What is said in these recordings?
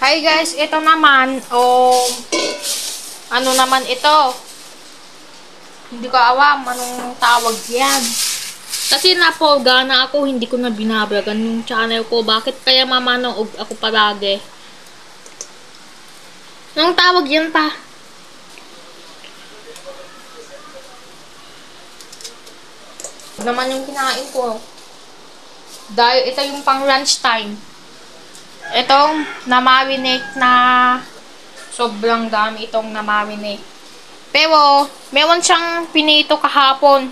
Hi guys, ito naman, ano naman ito? Hindi ko alam anong tawag yan. Kasi napoga na ako, hindi ko na binabragan yung channel ko. Bakit kaya mamanood ako palagi? Anong tawag yan pa? Naman yung kinain ko. Dahil ito yung pang lunch time. Itong na-marinate na sobrang dami itong na-marinate. Pero, meron siyang pinito kahapon.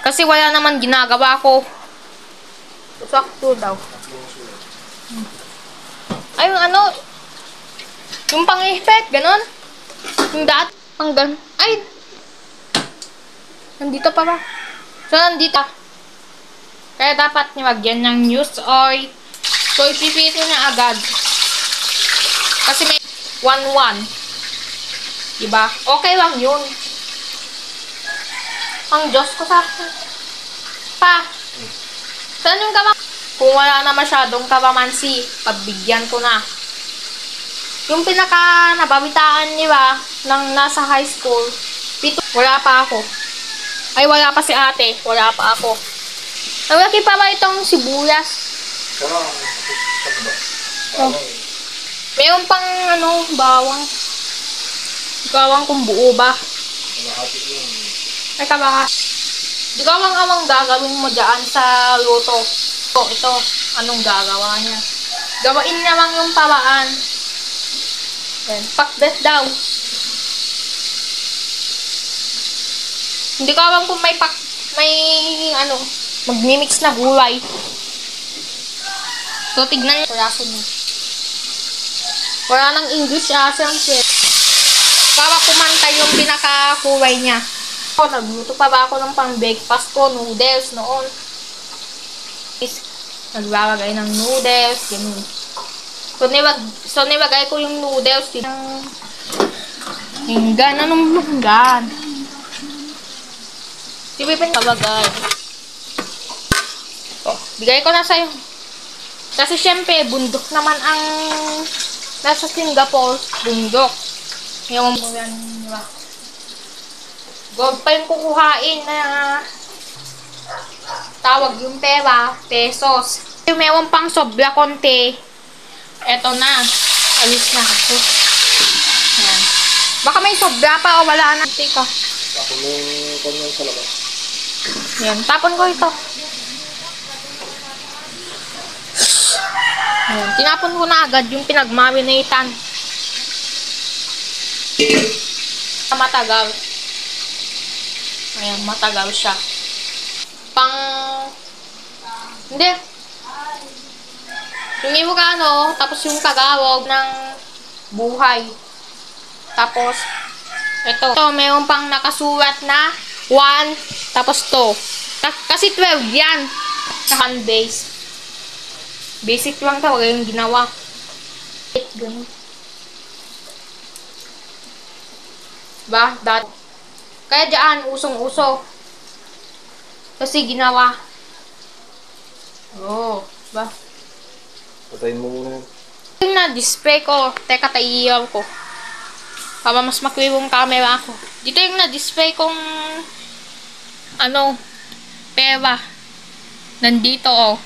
Kasi wala naman ginagawa ko. Sakto daw. Ay, yung ano, yung pang-effect, ganon. Yung dati, pang ganon. Ay, nandito pa ba? So, nandito. Kaya dapat nilagyan ng news oil. So, ipipito niya agad. Kasi may 1-1. Diba? Okay lang yun. Ang Diyos ko sa pa. Saan yung kama? Kung wala na masyadong kalamansi, pagbigyan ko na. Yung pinaka nababitaan niya nang nasa high school, wala pa ako. Ay, wala pa si ate. Wala pa ako. Nalaki pa ba itong sibuyas? Oh. Mayroon pang ano, bawang. Bawang kung buo ba? Ay, kabaka. Di ko awang gagawin mo dyan sa luto. Ito, anong gagawa niya? Gawain niya lang yung paraan. Then, pakbet daw. Hindi ko awang kung may ano, magmimix na gulay. So, tignan niyo. Wala nang English, siyempre. Para kumanta yung pinaka-kulay niya. Nagluto pa ba ako ng pang-breakfast ko, noodles noon. Naglalagay ng noodles, ganun. So, nilagay ko yung noodles. Hinggan, anong hinggan? Sibipin nilagay. Oh, bigay ko na sa'yo. Kasi syempre, bundok naman ang nasa Singapore, bundok. Yung yan, diba? Gold pa yung kukuhain na tawag yung pera, pesos. Yung meron pang sobra konti. Eto na. Alis na ako. Yan. Baka may sobra pa o wala na. Teka. Tapon mo yung kanyan sa labas. Yan. Tapon ko ito. Ayan, tinapon ko na agad yung pinagmarinatan. Matagal. Ayan, matagal siya. Hindi. Yung imukano, tapos yung kagawag ng buhay. Tapos, ito, mayroon pang nakasulat na 1, tapos 2. Kasi 12 yan. Sa base. Basic lang talaga yung ginawa. Ganun. Ba? Kaya dyan, usong-uso. Kasi ginawa. Oh, ba? Patayin mo muna. Yung na-display ko. Teka, taiyaw ko. Para mas makliw yung camera ko. Dito yung na-display kong ano, pera. Nandito, oh.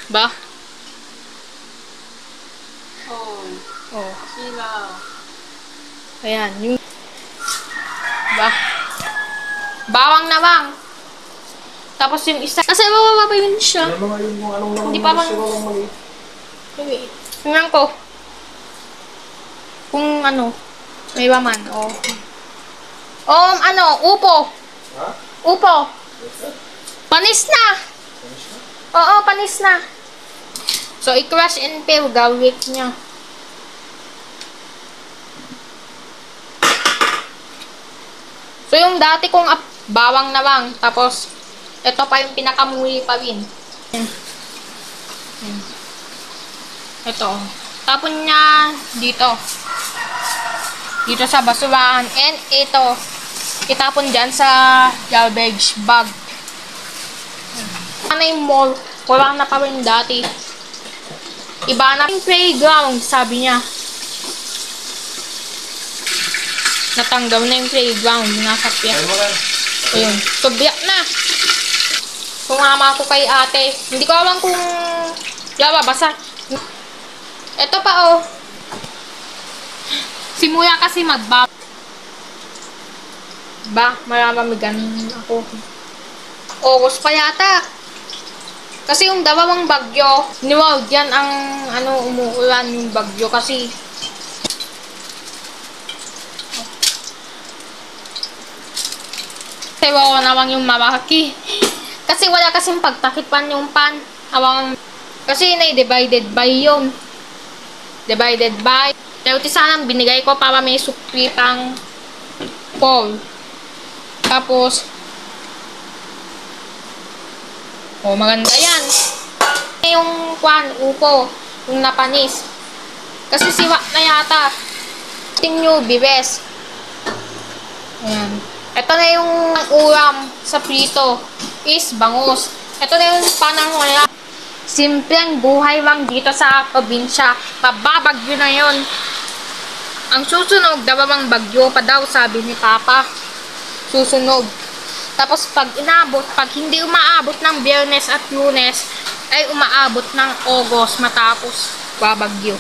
Ba? Oh. Sila. Ayan, yung ba? Bawang na bang. Tapos yung isa. Kasi bababa pa yun siya. Ano nga yun kung anong naman Hindi pa bang maliit? wait. Tingnan ko. Kung ano, may laman. Oh. Ano, upo. Ha? Upo. Panis na. Oo, panis na. So, i-crush and peel, gawin niya. So, yung dati kong bawang na lang. Tapos, ito pa yung pinakamuli pa rin. Ito. Tapon niya dito. Dito sa basurahan. And ito. Itapon dyan sa garbage bag. Ano yung mall? Wala na pa rin dati. Iba na yung playground, sabi niya. Natanggaw na yung playground, nasapya. Ay mo lang. Ayun, subyak na. Sumama ako kay ate. Hindi ko alam kung basa. Ito pa oh. Simula kasi magba. Ba, maramamigan ako. August pa yata. Kasi yung dalawang bagyo, niwag yan ang umuulan yung bagyo kasi ko nawang yung mamaki. Kasi wala kasing pagtakipan yung pan. Awang, kasi divided by yun. Divided by. Pero sanang binigay ko para may sukli pang pole. Tapos, maganda yan. Yung upo, yung napanis. Kasi siwa na yata. Tingyo, bibes. Ayan. Ito na yung ulam sa prito is bangus. Ito na yung panang wala. Simpleng buhay lang dito sa probinsya. Mababagyo na yon. Ang susunog, dalawang bagyo pa daw, sabi ni Papa. Susunog. Tapos pag hindi umaabot ng Biyernes at Lunes, ay umaabot ng August matapos babagyo.